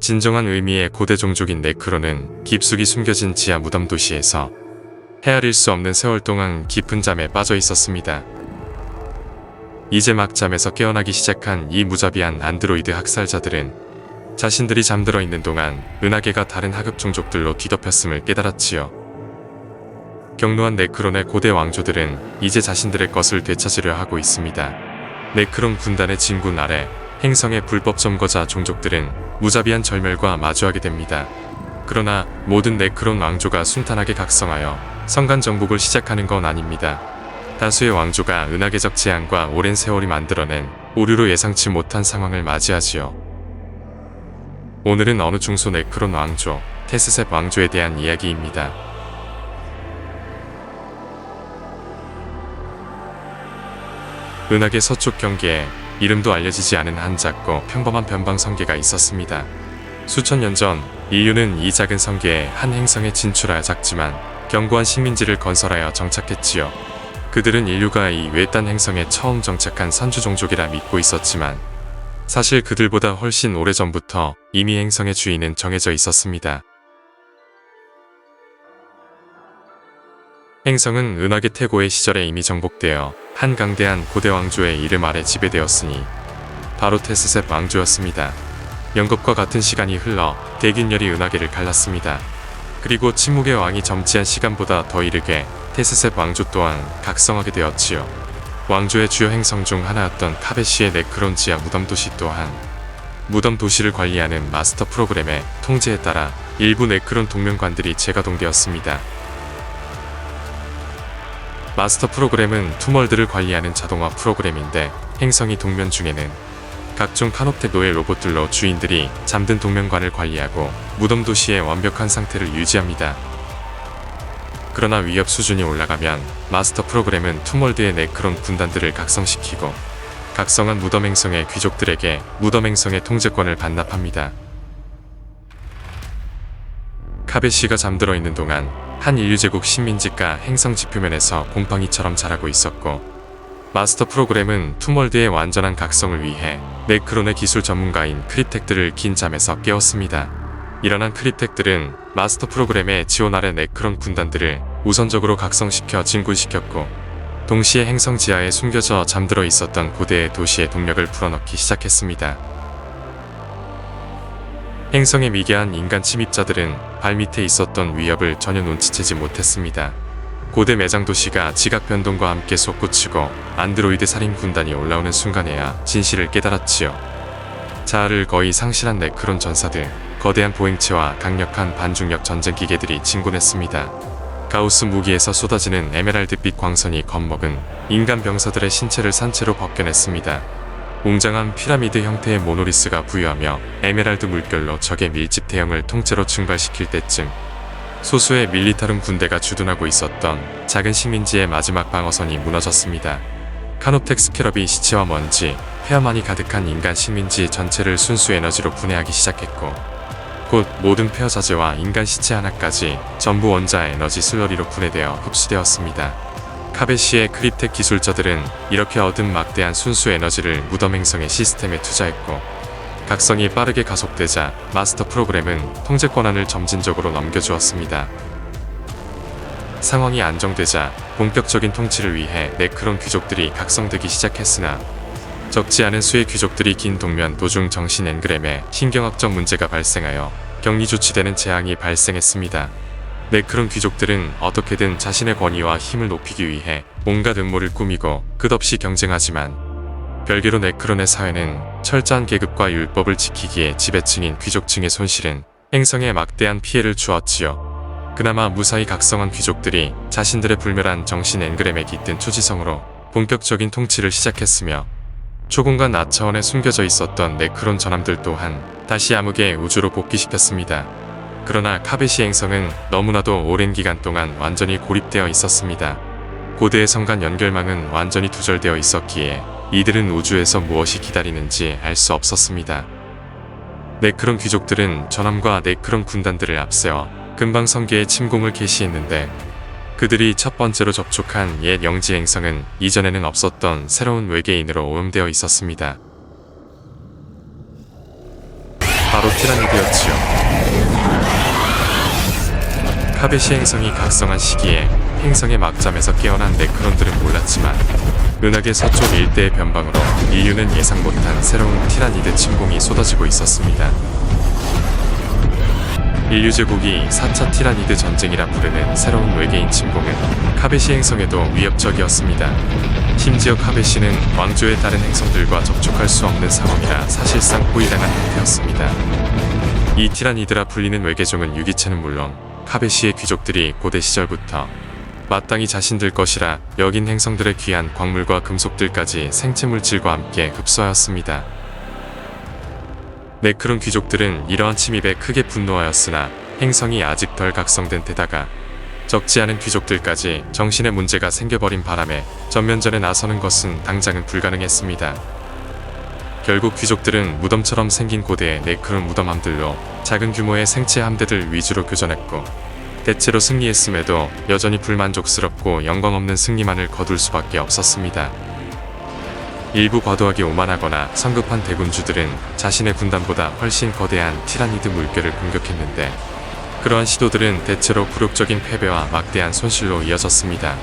진정한 의미의 고대 종족인 네크로는 깊숙이 숨겨진 지하 무덤 도시에서 헤아릴 수 없는 세월 동안 깊은 잠에 빠져 있었습니다. 이제 막 잠에서 깨어나기 시작한 이 무자비한 안드로이드 학살자들은 자신들이 잠들어 있는 동안 은하계가 다른 하급 종족들로 뒤덮였음을 깨달았지요. 경로한 네크론의 고대 왕조들은 이제 자신들의 것을 되찾으려 하고 있습니다. 네크론 군단의 진군 아래 행성의 불법 점거자 종족들은 무자비한 절멸과 마주하게 됩니다. 그러나 모든 네크론 왕조가 순탄하게 각성하여 성간 정복을 시작하는 건 아닙니다. 다수의 왕조가 은하계적 재앙과 오랜 세월이 만들어낸 오류로 예상치 못한 상황을 맞이하지요. 오늘은 어느 중소 네크론 왕조, 테스셉 왕조에 대한 이야기입니다. 은하계 서쪽 경계에 이름도 알려지지 않은 한 작고 평범한 변방 성계가 있었습니다. 수천 년 전 인류는 이 작은 성계에 한 행성에 진출하여 작지만 견고한 식민지를 건설하여 정착했지요. 그들은 인류가 이 외딴 행성에 처음 정착한 선주 종족이라 믿고 있었지만 사실 그들보다 훨씬 오래전부터 이미 행성의 주인은 정해져 있었습니다. 행성은 은하계 태고의 시절에 이미 정복되어 한 강대한 고대 왕조의 이름 아래 지배되었으니 바로 테스셉 왕조였습니다. 연극과 같은 시간이 흘러 대균열이 은하계를 갈랐습니다. 그리고 침묵의 왕이 점치한 시간보다 더 이르게 테스셉 왕조 또한 각성하게 되었지요. 왕조의 주요 행성 중 하나였던 카베시의 네크론 지하 무덤 도시 또한 무덤 도시를 관리하는 마스터 프로그램의 통제에 따라 일부 네크론 동면관들이 재가동되었습니다. 마스터 프로그램은 투멀드를 관리하는 자동화 프로그램인데 행성이 동면 중에는 각종 카노텍 노예 로봇들로 주인들이 잠든 동면관을 관리하고 무덤 도시의 완벽한 상태를 유지합니다. 그러나 위협 수준이 올라가면 마스터 프로그램은 투멀드의 네크론 군단들을 각성시키고 각성한 무덤 행성의 귀족들에게 무덤 행성의 통제권을 반납합니다. 카베시가 잠들어 있는 동안 한 인류제국 식민지가 행성 지표면에서 곰팡이처럼 자라고 있었고 마스터 프로그램은 투멀드의 완전한 각성을 위해 네크론의 기술 전문가인 크립텍들을 긴 잠에서 깨웠습니다. 일어난 크립텍들은 마스터 프로그램의 지원 아래 네크론 군단들을 우선적으로 각성시켜 진군시켰고 동시에 행성 지하에 숨겨져 잠들어 있었던 고대의 도시의 동력을 불어넣기 시작했습니다. 행성의 미개한 인간 침입자들은 발밑에 있었던 위협을 전혀 눈치채지 못했습니다. 고대 매장 도시가 지각 변동과 함께 솟구치고 안드로이드 살인 군단이 올라오는 순간에야 진실을 깨달았지요. 자아를 거의 상실한 네크론 전사들, 거대한 보행체와 강력한 반중력 전쟁 기계들이 진군했습니다. 가우스 무기에서 쏟아지는 에메랄드빛 광선이 겁먹은 인간 병사들의 신체를 산채로 벗겨냈습니다. 웅장한 피라미드 형태의 모노리스가 부유하며 에메랄드 물결로 적의 밀집 대형을 통째로 증발시킬 때쯤 소수의 밀리타룸 군대가 주둔하고 있었던 작은 식민지의 마지막 방어선이 무너졌습니다. 카노텍 스캐럽이 시체와 먼지, 폐허만이 가득한 인간 식민지 전체를 순수 에너지로 분해하기 시작했고 곧 모든 폐허 자재와 인간 시체 하나까지 전부 원자 에너지 슬러리로 분해되어 흡수되었습니다. 카베시의 크립텍 기술자들은 이렇게 얻은 막대한 순수 에너지를 무덤 행성의 시스템에 투자했고 각성이 빠르게 가속되자 마스터 프로그램은 통제 권한을 점진적으로 넘겨주었습니다. 상황이 안정되자 본격적인 통치를 위해 네크론 귀족들이 각성되기 시작했으나 적지 않은 수의 귀족들이 긴 동면 도중 정신 엔그램에 신경학적 문제가 발생하여 격리 조치되는 재앙이 발생했습니다. 네크론 귀족들은 어떻게든 자신의 권위와 힘을 높이기 위해 온갖 음모를 꾸미고 끝없이 경쟁하지만 별개로 네크론의 사회는 철저한 계급과 율법을 지키기에 지배층인 귀족층의 손실은 행성에 막대한 피해를 주었지요. 그나마 무사히 각성한 귀족들이 자신들의 불멸한 정신 엔그램에 깃든 초지성으로 본격적인 통치를 시작했으며 초공간 낮 차원에 숨겨져 있었던 네크론 전함들 또한 다시 암흑의 우주로 복귀시켰습니다. 그러나 카베시 행성은 너무나도 오랜 기간 동안 완전히 고립되어 있었습니다. 고대의 성간 연결망은 완전히 두절되어 있었기에 이들은 우주에서 무엇이 기다리는지 알 수 없었습니다. 네크론 귀족들은 전함과 네크론 군단들을 앞세워 근방 성계의 침공을 개시했는데 그들이 첫 번째로 접촉한 옛 영지 행성은 이전에는 없었던 새로운 외계인으로 오염되어 있었습니다. 바로 바로 티라니드였지요. 카베시 행성이 각성한 시기에 행성의 막잠에서 깨어난 네크론들은 몰랐지만 은하계 서쪽 일대의 변방으로 인류는 예상 못한 새로운 티라니드 침공이 쏟아지고 있었습니다. 인류 제국이 4차 티라니드 전쟁이라 부르는 새로운 외계인 침공은 카베시 행성에도 위협적이었습니다. 심지어 카베시는 왕조의 다른 행성들과 접촉할 수 없는 상황이라 사실상 포위당한 상태였습니다. 이 티라니드라 불리는 외계종은 유기체는 물론 카베시의 귀족들이 고대 시절부터 마땅히 자신들 것이라 여긴 행성들의 귀한 광물과 금속들까지 생체 물질과 함께 흡수하였습니다. 네크론 귀족들은 이러한 침입에 크게 분노하였으나 행성이 아직 덜 각성된 데다가 적지 않은 귀족들까지 정신에 문제가 생겨버린 바람에 전면전에 나서는 것은 당장은 불가능했습니다. 결국 귀족들은 무덤처럼 생긴 고대의 네크론 무덤함들로 작은 규모의 생체 함대들 위주로 교전했고 대체로 승리했음에도 여전히 불만족스럽고 영광 없는 승리만을 거둘 수밖에 없었습니다. 일부 과도하게 오만하거나 성급한 대군주들은 자신의 군단보다 훨씬 거대한 티라니드 물결을 공격했는데 그러한 시도들은 대체로 굴욕적인 패배와 막대한 손실로 이어졌습니다.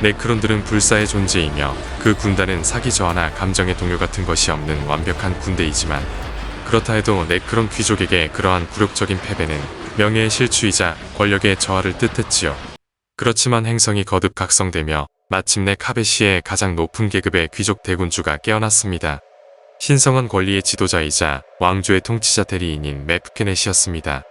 네크론들은 불사의 존재이며 그 군단은 사기 저하나 감정의 동요 같은 것이 없는 완벽한 군대이지만 그렇다 해도 네크론 귀족에게 그러한 굴욕적인 패배는 명예의 실추이자 권력의 저하를 뜻했지요. 그렇지만 행성이 거듭 각성되며 마침내 카베시의 가장 높은 계급의 귀족 대군주가 깨어났습니다. 신성한 권리의 지도자이자 왕조의 통치자 대리인인 메프케넷이었습니다.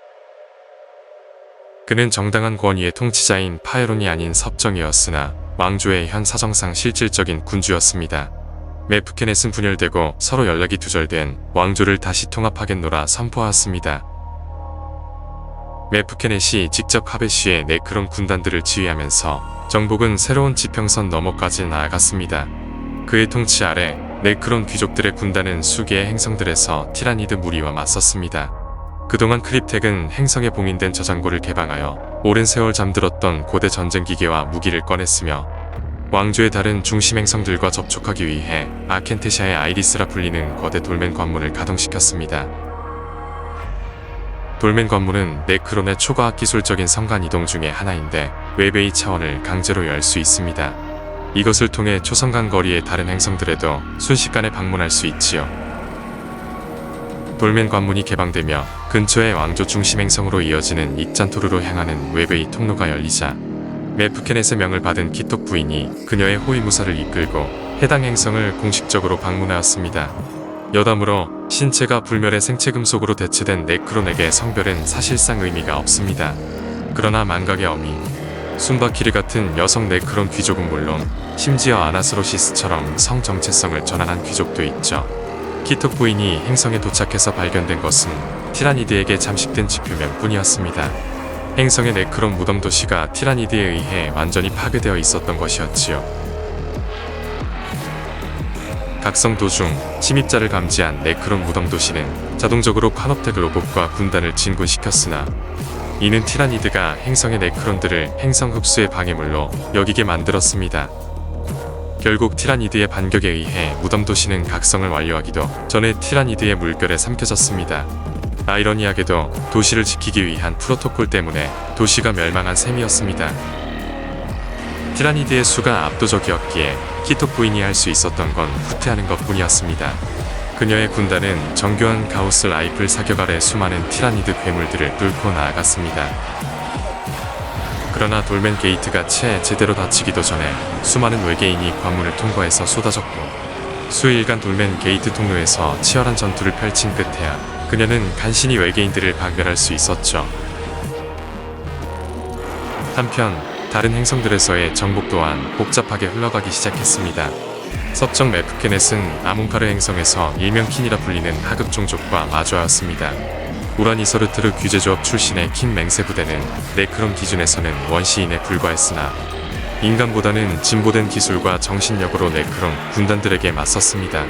그는 정당한 권위의 통치자인 파에론이 아닌 섭정이었으나 왕조의 현 사정상 실질적인 군주였습니다. 메프케넷은 분열되고 서로 연락이 두절된 왕조를 다시 통합하겠노라 선포하였습니다. 메프케넷이 직접 카베시의 네크론 군단들을 지휘하면서 정복은 새로운 지평선 너머까지 나아갔습니다. 그의 통치 아래 네크론 귀족들의 군단은 수개의 행성들에서 티라니드 무리와 맞섰습니다. 그동안 크립텍은 행성에 봉인된 저장고를 개방하여 오랜 세월 잠들었던 고대 전쟁 기계와 무기를 꺼냈으며 왕조의 다른 중심 행성들과 접촉하기 위해 아켄테샤의 아이리스라 불리는 거대 돌멘 관문을 가동시켰습니다. 돌멘 관문은 네크론의 초과학 기술적인 성간 이동 중의 하나인데 웨베이 차원을 강제로 열 수 있습니다. 이것을 통해 초성간 거리의 다른 행성들에도 순식간에 방문할 수 있지요. 돌멘 관문이 개방되며 근처의 왕조 중심 행성으로 이어지는 익잔토르로 향하는 웨베이 통로가 열리자 메프케넷의 명을 받은 키톡 부인이 그녀의 호위무사를 이끌고 해당 행성을 공식적으로 방문하였습니다. 여담으로 신체가 불멸의 생체금속으로 대체된 네크론에게 성별은 사실상 의미가 없습니다. 그러나 망각의 어미 순바키르 같은 여성 네크론 귀족은 물론 심지어 아나스로시스처럼 성 정체성을 전환한 귀족도 있죠. 키톡 부인이 행성에 도착해서 발견된 것은 티라니드에게 잠식된 지표면 뿐이었습니다. 행성의 네크론 무덤 도시가 티라니드에 의해 완전히 파괴되어 있었던 것이었지요. 각성 도중 침입자를 감지한 네크론 무덤 도시는 자동적으로 카놉텍 로봇과 군단을 진군시켰으나 이는 티라니드가 행성의 네크론들을 행성 흡수의 방해물로 여기게 만들었습니다. 결국 티라니드의 반격에 의해 무덤 도시는 각성을 완료하기도 전에 티라니드의 물결에 삼켜졌습니다. 아이러니하게도 도시를 지키기 위한 프로토콜 때문에 도시가 멸망한 셈이었습니다. 티라니드의 수가 압도적이었기에 키톡 부인이 할 수 있었던 건 후퇴하는 것뿐이었습니다. 그녀의 군단은 정교한 가우스 라이플 사격 아래 수많은 티라니드 괴물들을 뚫고 나아갔습니다. 그러나 돌멘 게이트가 채 제대로 닫히기도 전에 수많은 외계인이 관문을 통과해서 쏟아졌고 수일간 돌멘 게이트 통로에서 치열한 전투를 펼친 끝에야 그녀는 간신히 외계인들을 박멸할 수 있었죠. 한편 다른 행성들에서의 정복 또한 복잡하게 흘러가기 시작했습니다. 섭정 메프케넷은 아문파르 행성에서 일명 킨이라 불리는 하급 종족과 마주하였습니다. 우라니서르트르 규제조합 출신의 킨 맹세 부대는 네크론 기준에서는 원시인에 불과했으나 인간보다는 진보된 기술과 정신력으로 네크론 군단들에게 맞섰습니다.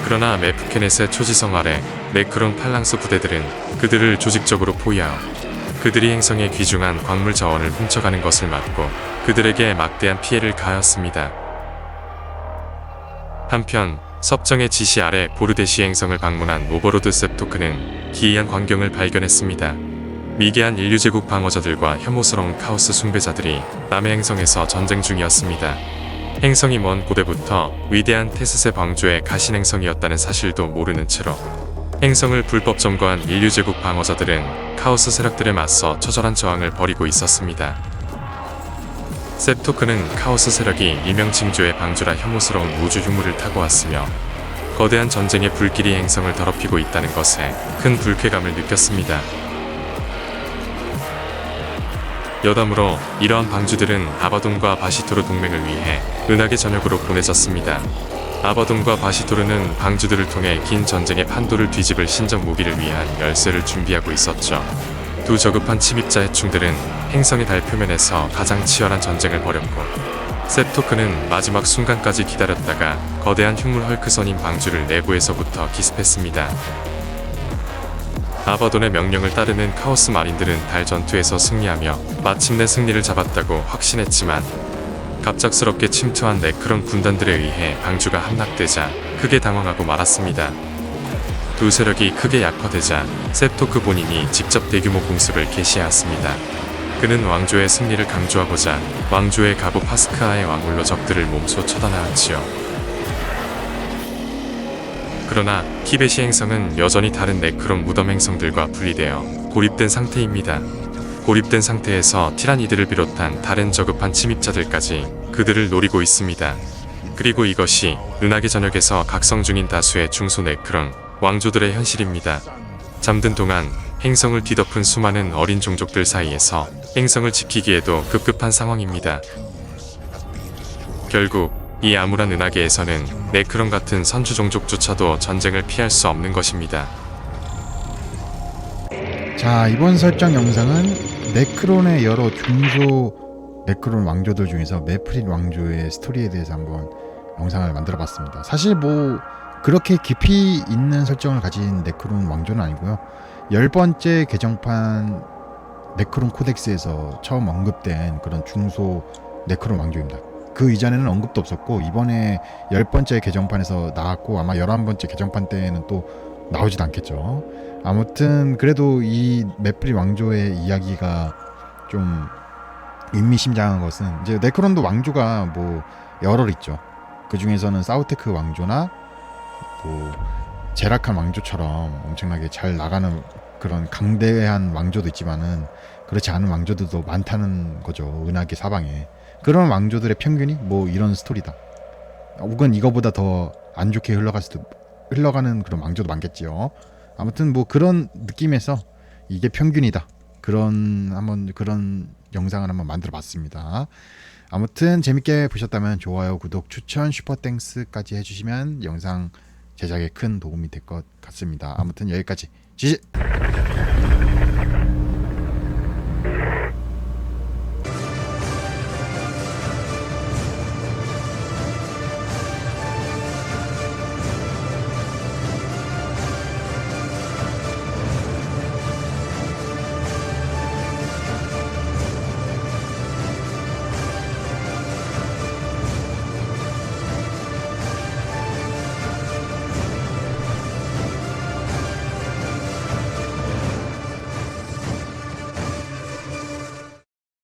그러나 메프케넷의 초지성 아래 네크론 팔랑스 부대들은 그들을 조직적으로 포위하여 그들이 행성의 귀중한 광물 자원을 훔쳐가는 것을 막고 그들에게 막대한 피해를 가하였습니다. 한편 섭정의 지시 아래 보르데시 행성을 방문한 오버로드 셉토크는 기이한 광경을 발견했습니다. 미개한 인류제국 방어자들과 혐오스러운 카오스 숭배자들이 남의 행성에서 전쟁 중이었습니다. 행성이 먼 고대부터 위대한 테스세 방주의 가신 행성이었다는 사실도 모르는 채로 행성을 불법 점거한 인류제국 방어자들은 카오스 세력들에 맞서 처절한 저항을 벌이고 있었습니다. 셉토크는 카오스 세력이 일명징조의 방주라 혐오스러운 우주 흉물을 타고 왔으며 거대한 전쟁의 불길이 행성을 더럽히고 있다는 것에 큰 불쾌감을 느꼈습니다. 여담으로 이러한 방주들은 아바돈과 바시토르 동맹을 위해 은하계 전역으로 보내졌습니다. 아바돈과 바시토르는 방주들을 통해 긴 전쟁의 판도를 뒤집을 신적 무기를 위한 열쇠를 준비하고 있었죠. 두 저급한 침입자 해충들은 행성의 달 표면에서 가장 치열한 전쟁을 벌였고 셉토크는 마지막 순간까지 기다렸다가 거대한 흉물 헐크선인 방주를 내부에서부터 기습했습니다. 아바돈의 명령을 따르는 카오스 마린들은 달 전투에서 승리하며 마침내 승리를 잡았다고 확신했지만 갑작스럽게 침투한 네크론 군단들에 의해 방주가 함락되자 크게 당황하고 말았습니다. 두 세력이 크게 약화되자 셉토크 본인이 직접 대규모 공습을 개시해왔습니다. 그는 왕조의 승리를 강조하고자 왕조의 가부 파스크아의 왕물로 적들을 몸소 처단하였지요. 그러나 키베시 행성은 여전히 다른 네크론 무덤 행성들과 분리되어 고립된 상태입니다. 고립된 상태에서 티라니드를 비롯한 다른 저급한 침입자들까지 그들을 노리고 있습니다. 그리고 이것이 은하계 전역에서 각성 중인 다수의 중소 네크론 왕조들의 현실입니다. 잠든 동안 행성을 뒤덮은 수많은 어린 종족들 사이에서 행성을 지키기에도 급급한 상황입니다. 결국 이 암울한 은하계에서는 네크론 같은 선주 종족조차도 전쟁을 피할 수 없는 것입니다. 자, 이번 설정 영상은 네크론의 여러 중소 네크론 왕조들 중에서 메프린 왕조의 스토리에 대해서 한번 영상을 만들어 봤습니다. 사실 뭐 그렇게 깊이 있는 설정을 가진 네크론 왕조는 아니고요. 10번째 개정판 네크론 코덱스에서 처음 언급된 그런 중소 네크론 왕조입니다. 그 이전에는 언급도 없었고 이번에 10번째 개정판에서 나왔고 아마 11번째 개정판 때는 또 나오지도 않겠죠. 아무튼 그래도 이 메프리 왕조의 이야기가 좀 의미심장한 것은 이제 네크론도 왕조가 뭐 여러 있죠. 그 중에서는 사우테크 왕조나 뭐 제라칸 왕조처럼 엄청나게 잘 나가는 그런 강대한 왕조도 있지만은 그렇지 않은 왕조들도 많다는 거죠. 은하계 사방에. 그런 왕조들의 평균이 뭐 이런 스토리다. 혹은 이거보다 더 안 좋게 흘러가는 그런 왕조도 많겠지요. 아무튼 뭐 그런 느낌에서 이게 평균이다. 그런 영상을 한번 만들어 봤습니다. 아무튼 재밌게 보셨다면 좋아요, 구독, 추천, 슈퍼땡스까지 해주시면 영상 제작에 큰 도움이 될 것 같습니다. 아무튼 여기까지 지지!